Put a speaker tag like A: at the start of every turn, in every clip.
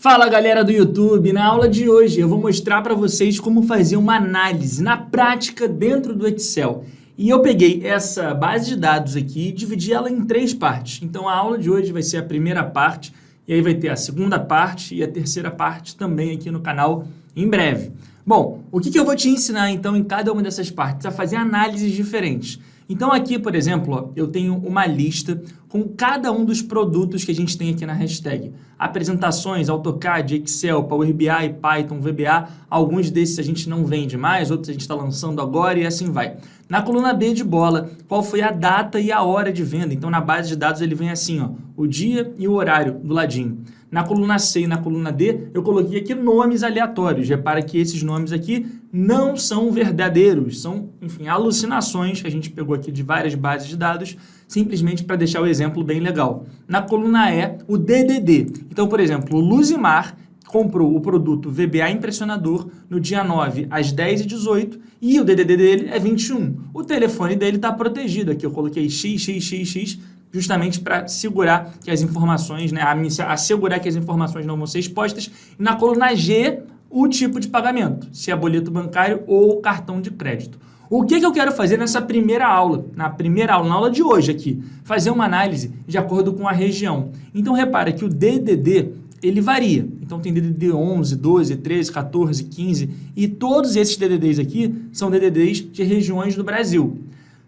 A: Fala galera do YouTube, na aula de hoje eu vou mostrar para vocês como fazer uma análise na prática dentro do Excel. E eu peguei essa base de dados aqui e dividi ela em 3 partes. Então a aula de hoje vai ser a primeira parte, e aí vai ter a segunda parte e a terceira parte também aqui no canal em breve. Bom, o que eu vou te ensinar então em cada uma dessas partes? A fazer análises diferentes. Então aqui, por exemplo, ó, eu tenho uma lista com cada um dos produtos que a gente tem aqui na hashtag. Apresentações, AutoCAD, Excel, Power BI, Python, VBA, alguns desses a gente não vende mais, outros a gente está lançando agora e assim vai. Na coluna B de bola, qual foi a data e a hora de venda? Então na base de dados ele vem assim, ó, o dia e o horário do ladinho. Na coluna C e na coluna D, eu coloquei aqui nomes aleatórios. Repara que esses nomes aqui não são verdadeiros, são, enfim, alucinações que a gente pegou aqui de várias bases de dados, simplesmente para deixar o exemplo bem legal. Na coluna E, o DDD. Então, por exemplo, o Luzimar comprou o produto VBA Impressionador no dia 9 às 10h18 e o DDD dele é 21. O telefone dele está protegido. Aqui eu coloquei XXXX, justamente para segurar que as informações, né, assegurar que as informações não vão ser expostas. E na coluna G, o tipo de pagamento, se é boleto bancário ou cartão de crédito. O que eu quero fazer nessa primeira aula, na aula de hoje aqui? Fazer uma análise de acordo com a região. Então repara que o DDD, ele varia. Então tem DDD 11, 12, 13, 14, 15 e todos esses DDDs aqui são DDDs de regiões do Brasil.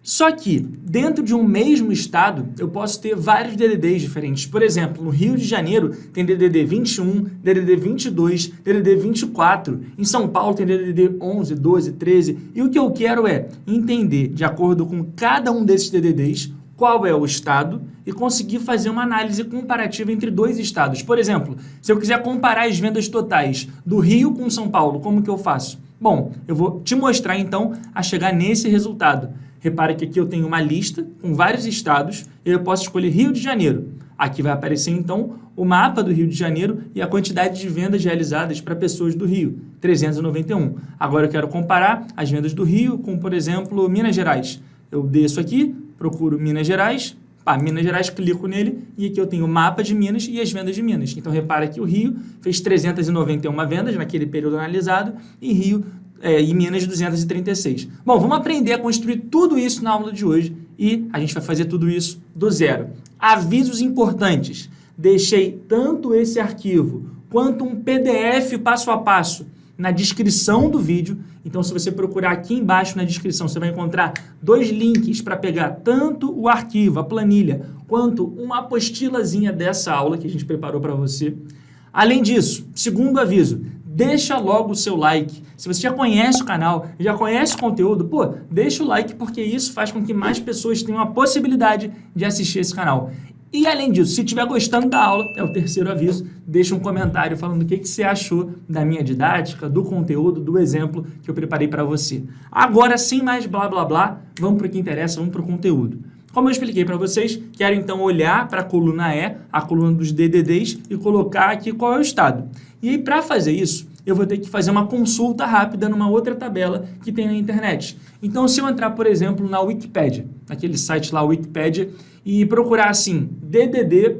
A: Só que, dentro de um mesmo estado, eu posso ter vários DDDs diferentes. Por exemplo, no Rio de Janeiro tem DDD 21, DDD 22, DDD 24. Em São Paulo tem DDD 11, 12, 13. E o que eu quero é entender, de acordo com cada um desses DDDs, qual é o estado e conseguir fazer uma análise comparativa entre dois estados. Por exemplo, se eu quiser comparar as vendas totais do Rio com São Paulo, como que eu faço? Bom, eu vou te mostrar então a chegar nesse resultado. Repare que aqui eu tenho uma lista com vários estados e eu posso escolher Rio de Janeiro. Aqui vai aparecer então o mapa do Rio de Janeiro e a quantidade de vendas realizadas para pessoas do Rio, 391. Agora eu quero comparar as vendas do Rio com, por exemplo, Minas Gerais. Eu desço aqui, procuro Minas Gerais, Minas Gerais, clico nele e aqui eu tenho o mapa de Minas e as vendas de Minas. Então repara que o Rio fez 391 vendas naquele período analisado e Minas 236. Bom, vamos aprender a construir tudo isso na aula de hoje e a gente vai fazer tudo isso do zero. Avisos importantes. Deixei tanto esse arquivo quanto um PDF passo a passo na descrição do vídeo. Então, se você procurar aqui embaixo na descrição, você vai encontrar 2 links para pegar tanto o arquivo, a planilha, quanto uma apostilazinha dessa aula que a gente preparou para você. Além disso, segundo aviso, deixa logo o seu like. Se você já conhece o canal, já conhece o conteúdo, deixa o like porque isso faz com que mais pessoas tenham a possibilidade de assistir esse canal. E além disso, se estiver gostando da aula, é o terceiro aviso, deixa um comentário falando o que você achou da minha didática, do conteúdo, do exemplo que eu preparei para você. Agora, sem mais blá blá blá, vamos para o que interessa, vamos para o conteúdo. Como eu expliquei para vocês, quero então olhar para a coluna E, a coluna dos DDDs, e colocar aqui qual é o estado. E aí, para fazer isso, eu vou ter que fazer uma consulta rápida numa outra tabela que tem na internet. Então, se eu entrar, por exemplo, na Wikipédia, naquele site lá, Wikipédia, e procurar assim, DDD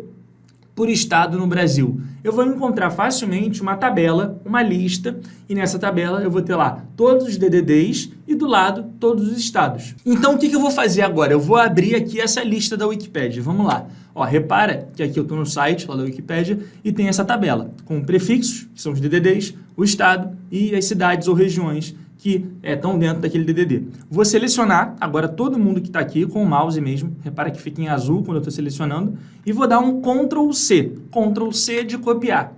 A: por estado no Brasil, eu vou encontrar facilmente uma tabela, uma lista, e nessa tabela eu vou ter lá todos os DDDs e do lado todos os estados. Então, o que eu vou fazer agora? Eu vou abrir aqui essa lista da Wikipédia. Vamos lá. Ó, repara que aqui eu estou no site lá da Wikipédia e tem essa tabela com prefixos, que são os DDDs, o estado e as cidades ou regiões que estão dentro daquele DDD. Vou selecionar agora todo mundo que está aqui com o mouse mesmo. Repara que fica em azul quando eu estou selecionando. E vou dar um Ctrl+C. Ctrl+C de copiar.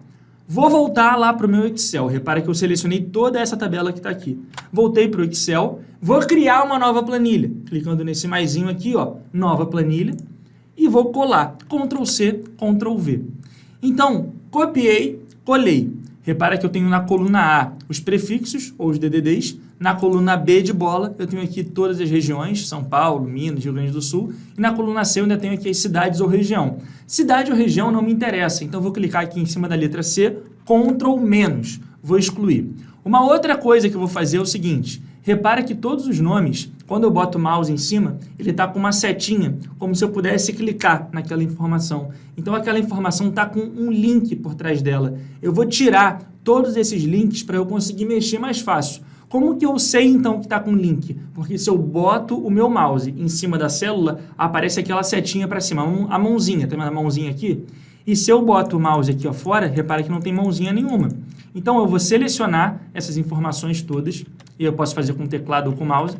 A: Vou voltar lá para o meu Excel. Repara que eu selecionei toda essa tabela que está aqui. Voltei para o Excel. Vou criar uma nova planilha. Clicando nesse maisinho aqui, ó, nova planilha. E vou colar. Ctrl+C, Ctrl+V. Então, copiei, colei. Repara que eu tenho na coluna A os prefixos, ou os DDDs. Na coluna B de bola, eu tenho aqui todas as regiões, São Paulo, Minas, Rio Grande do Sul. E na coluna C eu ainda tenho aqui as cidades ou região. Cidade ou região não me interessa, então vou clicar aqui em cima da letra C, Ctrl-, vou excluir. Uma outra coisa que eu vou fazer é o seguinte, Repara que todos os nomes, quando eu boto o mouse em cima, ele está com uma setinha, como se eu pudesse clicar naquela informação. Então, aquela informação está com um link por trás dela. Eu vou tirar todos esses links para eu conseguir mexer mais fácil. Como que eu sei, então, que está com link? Porque se eu boto o meu mouse em cima da célula, aparece aquela setinha para cima, a mãozinha, tá vendo a mãozinha aqui? E se eu boto o mouse aqui ó, fora, repara que não tem mãozinha nenhuma. Então, eu vou selecionar essas informações todas, e eu posso fazer com o teclado ou com o mouse,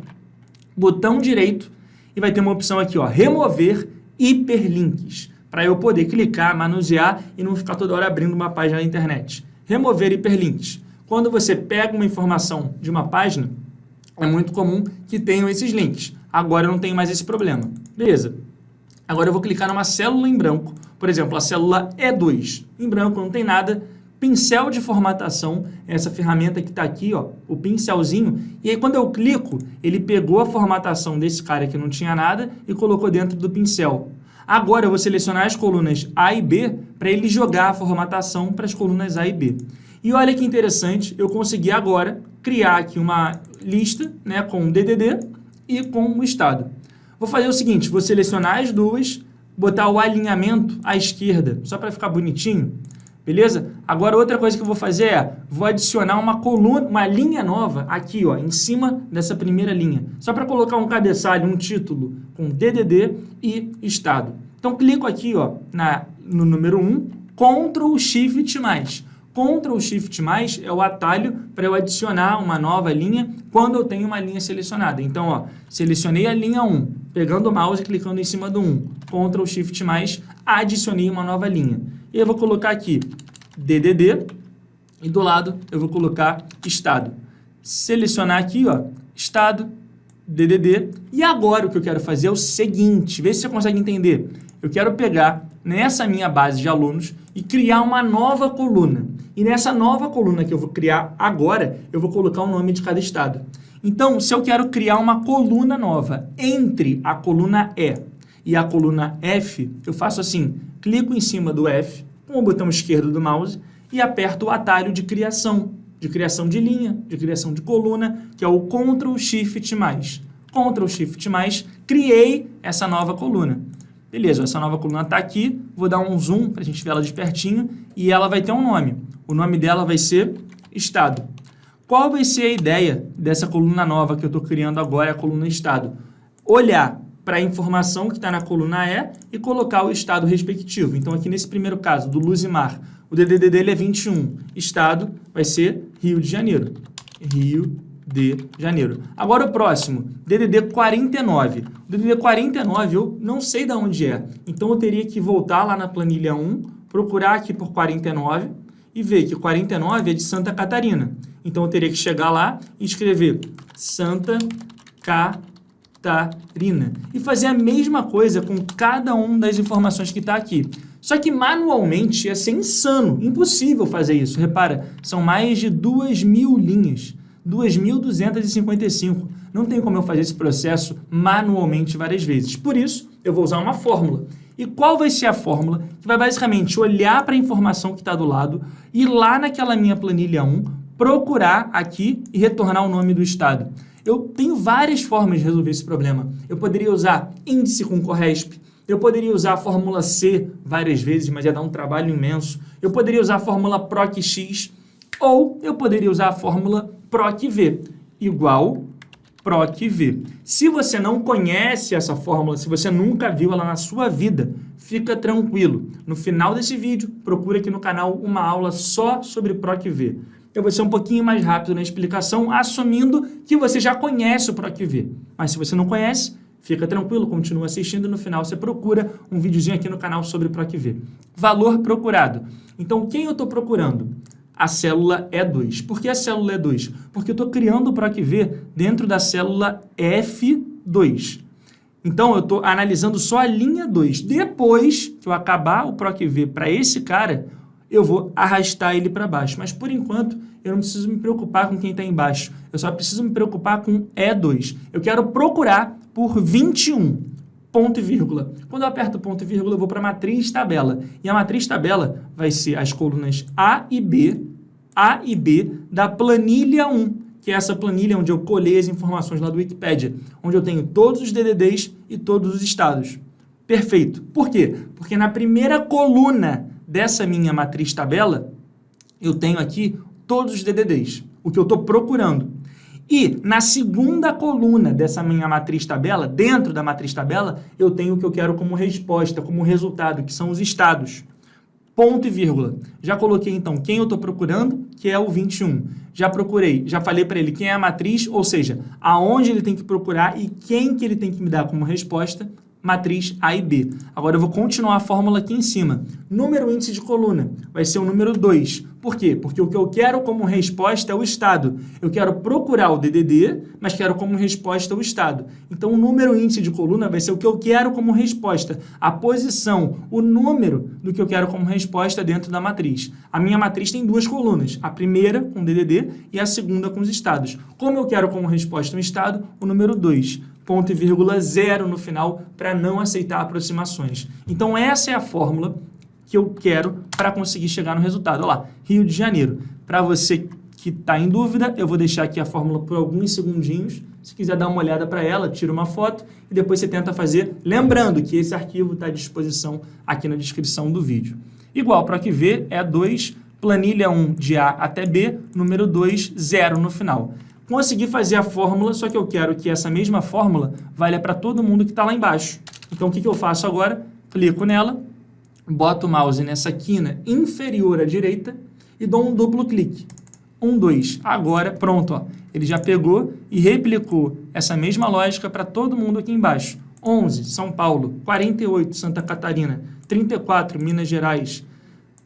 A: botão direito, e vai ter uma opção aqui, ó, remover hiperlinks, para eu poder clicar, manusear e não ficar toda hora abrindo uma página na internet. Remover hiperlinks. Quando você pega uma informação de uma página, é muito comum que tenham esses links. Agora eu não tenho mais esse problema. Beleza. Agora eu vou clicar numa célula em branco. Por exemplo, a célula E2. Em branco não tem nada. Pincel de formatação, essa ferramenta que está aqui, ó, o pincelzinho. E aí quando eu clico, ele pegou a formatação desse cara que não tinha nada e colocou dentro do pincel. Agora eu vou selecionar as colunas A e B para ele jogar a formatação para as colunas A e B. E olha que interessante, eu consegui agora criar aqui uma lista, né, com o DDD e com o estado. Vou fazer o seguinte, vou selecionar as duas, botar o alinhamento à esquerda, só para ficar bonitinho, beleza? Agora outra coisa que eu vou fazer é, vou adicionar uma coluna, uma linha nova aqui, ó, em cima dessa primeira linha, só para colocar um cabeçalho, um título com DDD e estado. Então clico aqui, ó, no número 1, Ctrl Shift mais. Ctrl Shift mais é o atalho para eu adicionar uma nova linha quando eu tenho uma linha selecionada. Então, ó, selecionei a linha 1, pegando o mouse e clicando em cima do 1. Ctrl Shift mais, adicionei uma nova linha. E eu vou colocar aqui DDD e do lado eu vou colocar estado. Selecionar aqui, ó, estado, DDD. E agora o que eu quero fazer é o seguinte, vê se você consegue entender. Eu quero pegar nessa minha base de alunos e criar uma nova coluna. E nessa nova coluna que eu vou criar agora, eu vou colocar o nome de cada estado. Então, se eu quero criar uma coluna nova entre a coluna E e a coluna F, eu faço assim, clico em cima do F com o botão esquerdo do mouse e aperto o atalho de criação de linha, de criação de coluna, que é o Ctrl Shift mais. Ctrl Shift mais, criei essa nova coluna. Beleza, essa nova coluna está aqui, vou dar um zoom para a gente ver ela de pertinho e ela vai ter um nome. O nome dela vai ser estado. Qual vai ser a ideia dessa coluna nova que eu estou criando agora, a coluna estado? Olhar para a informação que está na coluna E e colocar o estado respectivo. Então, aqui nesse primeiro caso, do Luzimar, o DDD dele é 21. Estado vai ser Rio de Janeiro. Rio de Janeiro. Agora o próximo, DDD 49. O DDD 49 eu não sei de onde é. Então, eu teria que voltar lá na planilha 1, procurar aqui por 49 e ver que 49 é de Santa Catarina. Então, eu teria que chegar lá e escrever Santa Catarina. E fazer a mesma coisa com cada uma das informações que está aqui. Só que manualmente ia ser insano, impossível fazer isso. Repara, são mais de 2.000 linhas, 2.255. Não tem como eu fazer esse processo manualmente várias vezes. Por isso, eu vou usar uma fórmula. E qual vai ser a fórmula? Que vai basicamente olhar para a informação que está do lado, ir lá naquela minha planilha 1, procurar aqui e retornar o nome do estado. Eu tenho várias formas de resolver esse problema. Eu poderia usar índice com Corresp, eu poderia usar a fórmula C várias vezes, mas ia dar um trabalho imenso. Eu poderia usar a fórmula PROC-X, ou eu poderia usar a fórmula PROC-V, igual PROC-V. Se você não conhece essa fórmula, se você nunca viu ela na sua vida, fica tranquilo. No final desse vídeo, procura aqui no canal uma aula só sobre PROC-V. Eu vou ser um pouquinho mais rápido na explicação, assumindo que você já conhece o PROC-V. Mas se você não conhece, fica tranquilo, continua assistindo e no final você procura um videozinho aqui no canal sobre PROC-V. Valor procurado. Então, quem eu estou procurando? A célula E2. Por que a célula E2? Porque eu estou criando o PROC-V dentro da célula F2. Então, eu estou analisando só a linha 2. Depois que eu acabar o PROC-V para esse cara, eu vou arrastar ele para baixo. Mas, por enquanto, eu não preciso me preocupar com quem está embaixo. Eu só preciso me preocupar com E2. Eu quero procurar por 21, ponto e vírgula. Quando eu aperto ponto e vírgula, eu vou para a matriz tabela. E a matriz tabela vai ser as colunas A e B da planilha 1, que é essa planilha onde eu colhei as informações lá do Wikipedia, onde eu tenho todos os DDDs e todos os estados. Perfeito. Por quê? Porque na primeira coluna dessa minha matriz tabela, eu tenho aqui todos os DDDs, o que eu estou procurando. E na segunda coluna dessa minha matriz tabela, dentro da matriz tabela, eu tenho o que eu quero como resposta, como resultado, que são os estados. Ponto e vírgula. Já coloquei, então, quem eu estou procurando, que é o 21. Já procurei, já falei para ele quem é a matriz, ou seja, aonde ele tem que procurar e quem que ele tem que me dar como resposta, matriz A e B. Agora eu vou continuar a fórmula aqui em cima. Número índice de coluna vai ser o número 2. Por quê? Porque o que eu quero como resposta é o estado. Eu quero procurar o DDD, mas quero como resposta o estado. Então o número índice de coluna vai ser o que eu quero como resposta, a posição, o número do que eu quero como resposta dentro da matriz. A minha matriz tem duas colunas, a primeira com DDD e a segunda com os estados. Como eu quero como resposta um estado, o número 2. Ponto e vírgula 0 no final para não aceitar aproximações. Então essa é a fórmula que eu quero para conseguir chegar no resultado. Olha lá, Rio de Janeiro. Para você que está em dúvida, eu vou deixar aqui a fórmula por alguns segundinhos. Se quiser dar uma olhada para ela, tira uma foto e depois você tenta fazer. Lembrando que esse arquivo está à disposição aqui na descrição do vídeo. Igual para o que vê, é 2, planilha 1 de A até B, número 2, 0 no final. Consegui fazer a fórmula, só que eu quero que essa mesma fórmula valha para todo mundo que está lá embaixo. Então, o que eu faço agora? Clico nela, boto o mouse nessa quina inferior à direita e dou um duplo clique. 1, 2. Agora, pronto. Ó. Ele já pegou e replicou essa mesma lógica para todo mundo aqui embaixo. 11, São Paulo. 48, Santa Catarina. 34, Minas Gerais.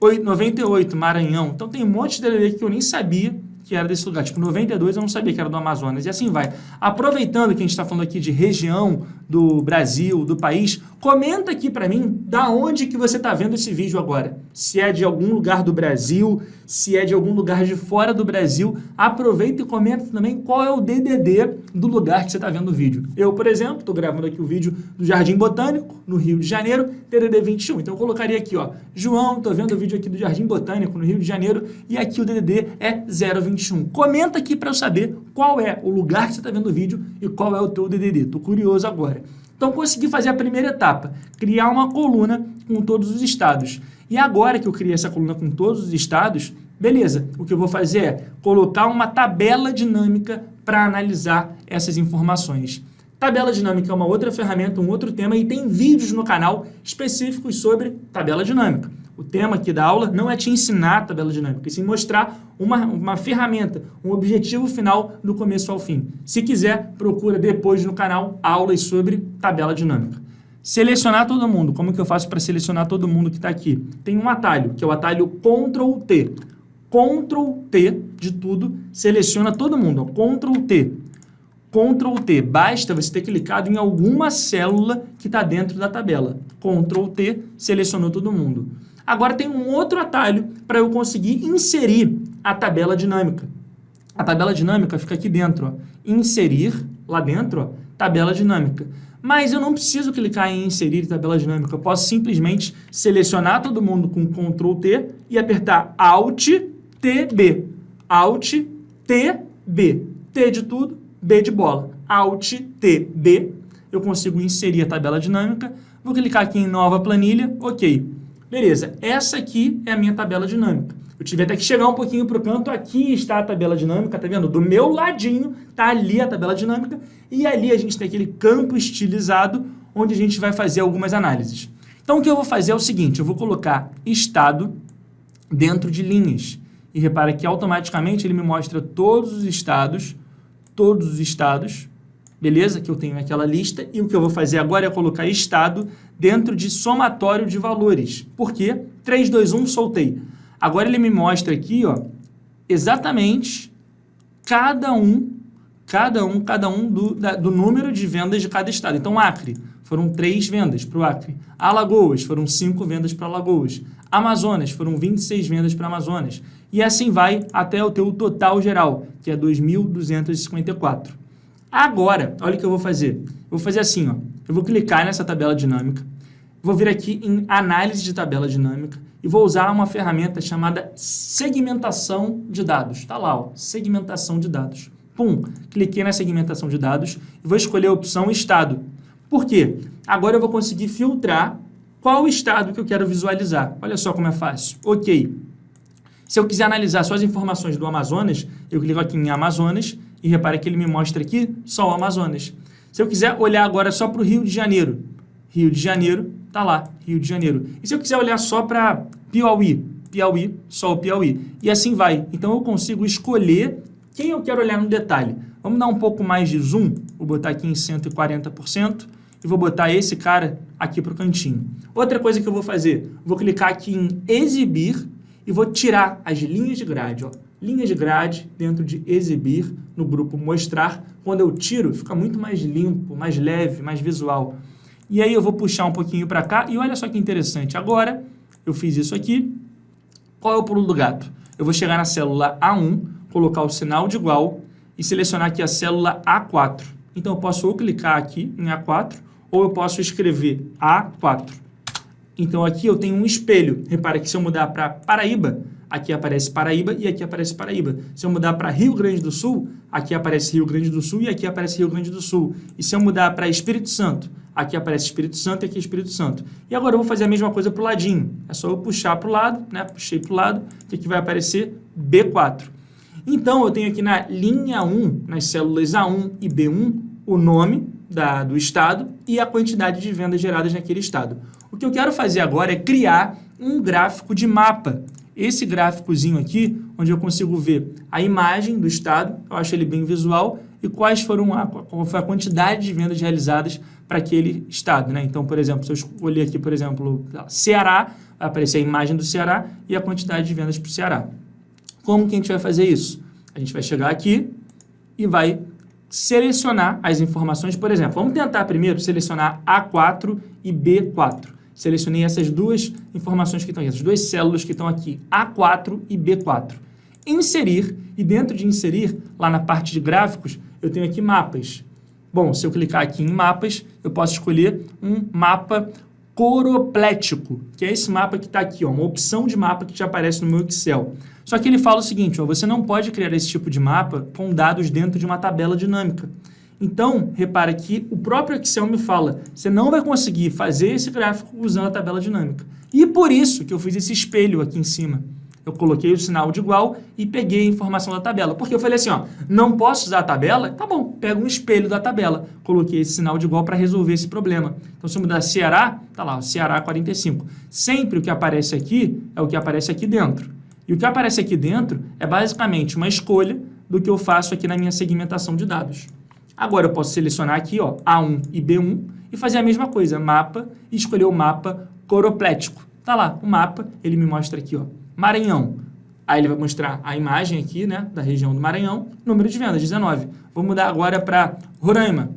A: 98, Maranhão. Então, tem um monte de DDD que eu nem sabia que era desse lugar. Tipo, 92 eu não sabia que era do Amazonas. E assim vai. Aproveitando que a gente está falando aqui de região do Brasil, do país, comenta aqui para mim da onde que você está vendo esse vídeo agora. Se é de algum lugar do Brasil, se é de algum lugar de fora do Brasil. Aproveita e comenta também qual é o DDD do lugar que você está vendo o vídeo. Eu, por exemplo, estou gravando aqui o vídeo do Jardim Botânico, no Rio de Janeiro, DDD 21. Então eu colocaria aqui, ó, João, estou vendo o vídeo aqui do Jardim Botânico, no Rio de Janeiro, e aqui o DDD é 021. Comenta aqui para eu saber qual é o lugar que você está vendo o vídeo e qual é o teu DDD. Estou curioso agora. Então, consegui fazer a primeira etapa, criar uma coluna com todos os estados. E agora que eu criei essa coluna com todos os estados, beleza, o que eu vou fazer é colocar uma tabela dinâmica para analisar essas informações. Tabela dinâmica é uma outra ferramenta, um outro tema, e tem vídeos no canal específicos sobre tabela dinâmica. O tema aqui da aula não é te ensinar a tabela dinâmica, e sim mostrar uma ferramenta, um objetivo final do começo ao fim. Se quiser, procura depois no canal aulas sobre tabela dinâmica. Selecionar todo mundo. Como que eu faço para selecionar todo mundo que está aqui? Tem um atalho, que é o atalho Ctrl T. Ctrl T de tudo, seleciona todo mundo. Ó. Ctrl T. Ctrl T. Basta você ter clicado em alguma célula que está dentro da tabela. Ctrl T, selecionou todo mundo. Agora tem um outro atalho para eu conseguir inserir a tabela dinâmica. A tabela dinâmica fica aqui dentro. Ó. Inserir, lá dentro, ó, tabela dinâmica. Mas eu não preciso clicar em inserir tabela dinâmica. Eu posso simplesmente selecionar todo mundo com Ctrl T e apertar Alt TB. Alt TB. T de tudo, B de bola. Alt TB. Eu consigo inserir a tabela dinâmica. Vou clicar aqui em nova planilha. Ok. Beleza, essa aqui é a minha tabela dinâmica. Eu tive até que chegar um pouquinho para o canto, aqui está a tabela dinâmica, tá vendo? Do meu ladinho tá ali a tabela dinâmica e ali a gente tem aquele campo estilizado onde a gente vai fazer algumas análises. Então o que eu vou fazer é o seguinte, eu vou colocar estado dentro de linhas. E repara que automaticamente ele me mostra todos os estados, beleza? Que eu tenho naquela lista, e o que eu vou fazer agora é colocar estado dentro de somatório de valores. Por quê? 3, 2, 1, soltei. Agora ele me mostra aqui, ó, exatamente cada um do número de vendas de cada estado. Então, Acre, foram 3 vendas para o Acre. Alagoas, foram 5 vendas para Alagoas. Amazonas, foram 26 vendas para Amazonas. E assim vai até o teu total geral, que é 2.254. Agora, olha o que eu vou fazer. Eu vou fazer assim, ó. Eu vou clicar nessa tabela dinâmica, vou vir aqui em análise de tabela dinâmica e vou usar uma ferramenta chamada segmentação de dados. Está lá, ó, segmentação de dados. Pum, cliquei na segmentação de dados e vou escolher a opção estado. Por quê? Agora eu vou conseguir filtrar qual estado que eu quero visualizar. Olha só como é fácil. Ok. Se eu quiser analisar só as informações do Amazonas, eu clico aqui em Amazonas e repare que ele me mostra aqui só o Amazonas. Se eu quiser olhar agora só para o Rio de Janeiro, tá lá, Rio de Janeiro. E se eu quiser olhar só para Piauí, só o Piauí. E assim vai. Então eu consigo escolher quem eu quero olhar no detalhe. Vamos dar um pouco mais de zoom, vou botar aqui em 140% e vou botar esse cara aqui para o cantinho. Outra coisa que eu vou fazer, vou clicar aqui em exibir e vou tirar as linhas de grade, ó. Linhas de grade dentro de exibir, no grupo mostrar. Quando eu tiro, fica muito mais limpo, mais leve, mais visual. E aí eu vou puxar um pouquinho para cá e olha só que interessante. Agora, eu fiz isso aqui. Qual é o pulo do gato? Eu vou chegar na célula A1, colocar o sinal de igual e selecionar aqui a célula A4. Então, eu posso ou clicar aqui em A4 ou eu posso escrever A4. Então, aqui eu tenho um espelho. Repara que se eu mudar para Paraíba, aqui aparece Paraíba e aqui aparece Paraíba. Se eu mudar para Rio Grande do Sul, aqui aparece Rio Grande do Sul e aqui aparece Rio Grande do Sul. E se eu mudar para Espírito Santo, aqui aparece Espírito Santo e aqui Espírito Santo. E agora eu vou fazer a mesma coisa para o ladinho. É só eu puxar para o lado, né? Puxei para o lado, que aqui vai aparecer B4. Então, eu tenho aqui na linha 1, nas células A1 e B1, o nome do estado e a quantidade de vendas geradas naquele estado. O que eu quero fazer agora é criar um gráfico de mapa. Esse gráficozinho aqui, onde eu consigo ver a imagem do estado, eu acho ele bem visual, e qual foi a quantidade de vendas realizadas para aquele estado, né? Então, por exemplo, se eu escolher aqui, por exemplo, Ceará, vai aparecer a imagem do Ceará e a quantidade de vendas para o Ceará. Como que a gente vai fazer isso? A gente vai chegar aqui e vai selecionar as informações, por exemplo, vamos tentar primeiro selecionar A4 e B4. Selecionei essas duas informações que estão aqui, essas duas células que estão aqui, A4 e B4. Inserir, e dentro de inserir, lá na parte de gráficos, eu tenho aqui mapas. Bom, se eu clicar aqui em mapas, eu posso escolher um mapa coroplético, que é esse mapa que está aqui, ó, uma opção de mapa que já aparece no meu Excel. Só que ele fala o seguinte, ó, você não pode criar esse tipo de mapa com dados dentro de uma tabela dinâmica. Então, repara que o próprio Excel me fala, você não vai conseguir fazer esse gráfico usando a tabela dinâmica. E por isso que eu fiz esse espelho aqui em cima. Eu coloquei o sinal de igual e peguei a informação da tabela. Porque eu falei assim, ó, não posso usar a tabela? Tá bom, pega um espelho da tabela. Coloquei esse sinal de igual para resolver esse problema. Então, se eu mudar Ceará, tá lá, Ceará 45. Sempre o que aparece aqui é o que aparece aqui dentro. E o que aparece aqui dentro é basicamente uma escolha do que eu faço aqui na minha segmentação de dados. Agora eu posso selecionar aqui, ó, A1 e B1 e fazer a mesma coisa, mapa, e escolher o mapa coroplético. Tá lá, o mapa, ele me mostra aqui, ó, Maranhão. Aí ele vai mostrar a imagem aqui, né, da região do Maranhão, número de vendas, 19. Vou mudar agora para Roraima.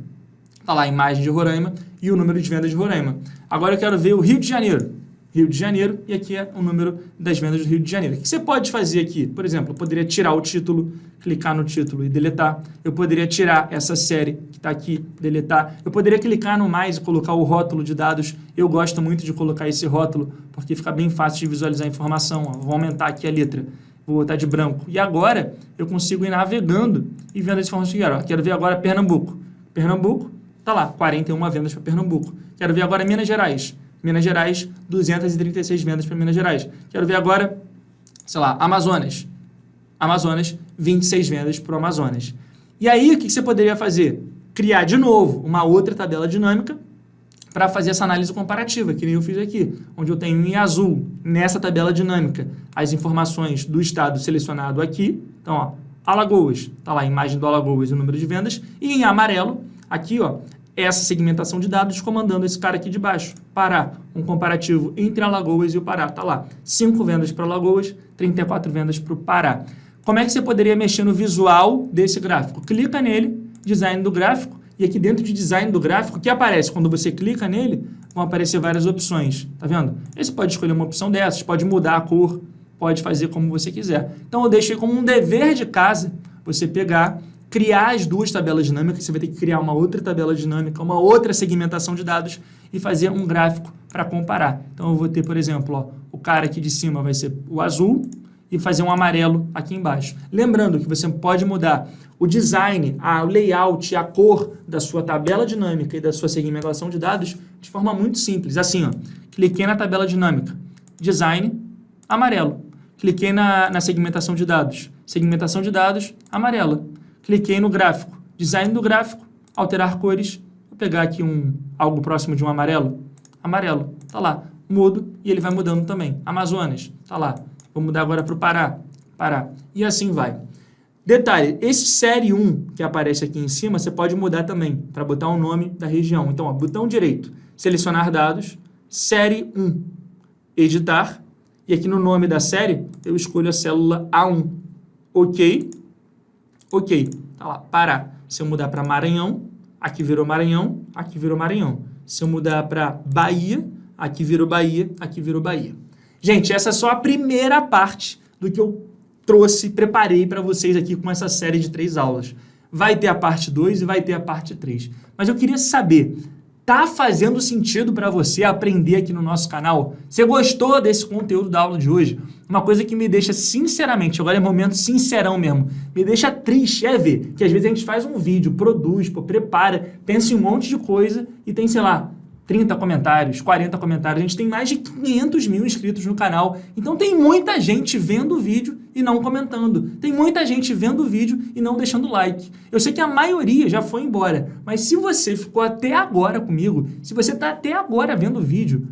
A: Tá lá a imagem de Roraima e o número de vendas de Roraima. Agora eu quero ver o Rio de Janeiro. Rio de Janeiro, e aqui é o número das vendas do Rio de Janeiro. O que você pode fazer aqui? Por exemplo, eu poderia tirar o título, clicar no título e deletar. Eu poderia tirar essa série que está aqui, deletar. Eu poderia clicar no mais e colocar o rótulo de dados. Eu gosto muito de colocar esse rótulo, porque fica bem fácil de visualizar a informação. Ó, vou aumentar aqui a letra, vou botar de branco. E agora, eu consigo ir navegando e vendo as informações que eu quero. Ó, quero ver agora Pernambuco. Pernambuco, tá lá, 41 vendas para Pernambuco. Quero ver agora Minas Gerais. Minas Gerais, 236 vendas para Minas Gerais. Quero ver agora, sei lá, Amazonas. Amazonas, 26 vendas para o Amazonas. E aí, o que você poderia fazer? Criar de novo uma outra tabela dinâmica para fazer essa análise comparativa, que nem eu fiz aqui, onde eu tenho em azul, nessa tabela dinâmica, as informações do estado selecionado aqui. Então, ó, Alagoas, está lá a imagem do Alagoas e o número de vendas. E em amarelo, aqui, ó, essa segmentação de dados comandando esse cara aqui de baixo. Pará, um comparativo entre Alagoas e o Pará. Está lá, 5 vendas para Alagoas, 34 vendas para o Pará. Como é que você poderia mexer no visual desse gráfico? Clica nele, design do gráfico, e aqui dentro de design do gráfico, o que aparece? Quando você clica nele, vão aparecer várias opções. Tá vendo? Aí você pode escolher uma opção dessas, pode mudar a cor, pode fazer como você quiser. Então, eu deixei como um dever de casa você pegar, criar as duas tabelas dinâmicas, você vai ter que criar uma outra tabela dinâmica, uma outra segmentação de dados e fazer um gráfico para comparar. Então, eu vou ter, por exemplo, ó, o cara aqui de cima vai ser o azul e fazer um amarelo aqui embaixo. Lembrando que você pode mudar o design, o layout, a cor da sua tabela dinâmica e da sua segmentação de dados de forma muito simples. Assim, ó, cliquei na tabela dinâmica, design, amarelo. Cliquei na segmentação de dados, amarela. Cliquei no gráfico, design do gráfico, alterar cores. Vou pegar aqui algo próximo de um amarelo, tá lá. Mudo e ele vai mudando também. Amazonas, tá lá. Vou mudar agora para o Pará. E assim vai. Detalhe, esse série 1 que aparece aqui em cima, você pode mudar também, para botar o nome da região. Então, ó, botão direito, selecionar dados, série 1, editar, e aqui no nome da série, eu escolho a célula A1. Ok, tá lá, Pará. Se eu mudar para Maranhão, aqui virou Maranhão, aqui virou Maranhão. Se eu mudar para Bahia, aqui virou Bahia, aqui virou Bahia. Gente, essa é só a primeira parte do que eu preparei para vocês aqui com essa série de 3 aulas. Vai ter a parte 2 e vai ter a parte 3. Mas eu queria saber, tá fazendo sentido para você aprender aqui no nosso canal? Você gostou desse conteúdo da aula de hoje? Uma coisa que me deixa, sinceramente, agora é momento sincerão mesmo, me deixa triste ver que às vezes a gente faz um vídeo, produz, prepara, pensa em um monte de coisa e tem, sei lá, 30 comentários, 40 comentários. A gente tem mais de 500 mil inscritos no canal. Então tem muita gente vendo o vídeo e não comentando. Tem muita gente vendo o vídeo e não deixando like. Eu sei que a maioria já foi embora, mas se você ficou até agora comigo, se você está até agora vendo o vídeo,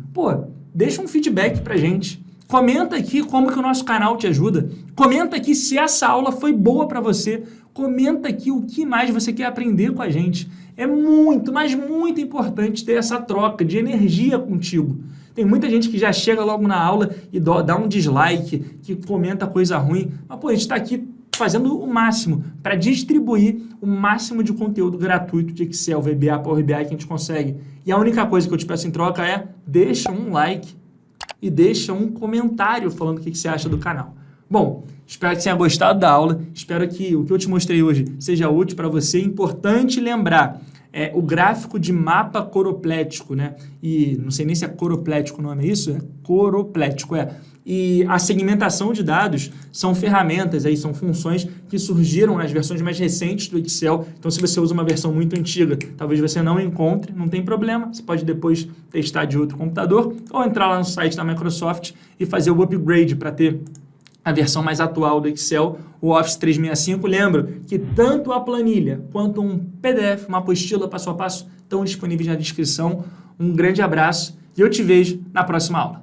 A: deixa um feedback pra gente. Comenta aqui como que o nosso canal te ajuda. Comenta aqui se essa aula foi boa para você. Comenta aqui o que mais você quer aprender com a gente. É muito, mas muito importante ter essa troca de energia contigo. Tem muita gente que já chega logo na aula e dá um dislike, que comenta coisa ruim. Mas, a gente está aqui fazendo o máximo para distribuir o máximo de conteúdo gratuito de Excel, VBA, Power BI que a gente consegue. E a única coisa que eu te peço em troca é deixa um like e deixa um comentário falando o que você acha do canal. Bom, espero que você tenha gostado da aula, espero que o que eu te mostrei hoje seja útil para você. É importante lembrar, o gráfico de mapa coroplético, né? E não sei nem se é coroplético o nome, é isso? É coroplético, E a segmentação de dados são ferramentas, são funções que surgiram nas versões mais recentes do Excel. Então, se você usa uma versão muito antiga, talvez você não encontre, não tem problema. Você pode depois testar de outro computador ou entrar lá no site da Microsoft e fazer o upgrade para ter a versão mais atual do Excel, o Office 365. Lembro que tanto a planilha quanto um PDF, uma apostila passo a passo, estão disponíveis na descrição. Um grande abraço e eu te vejo na próxima aula.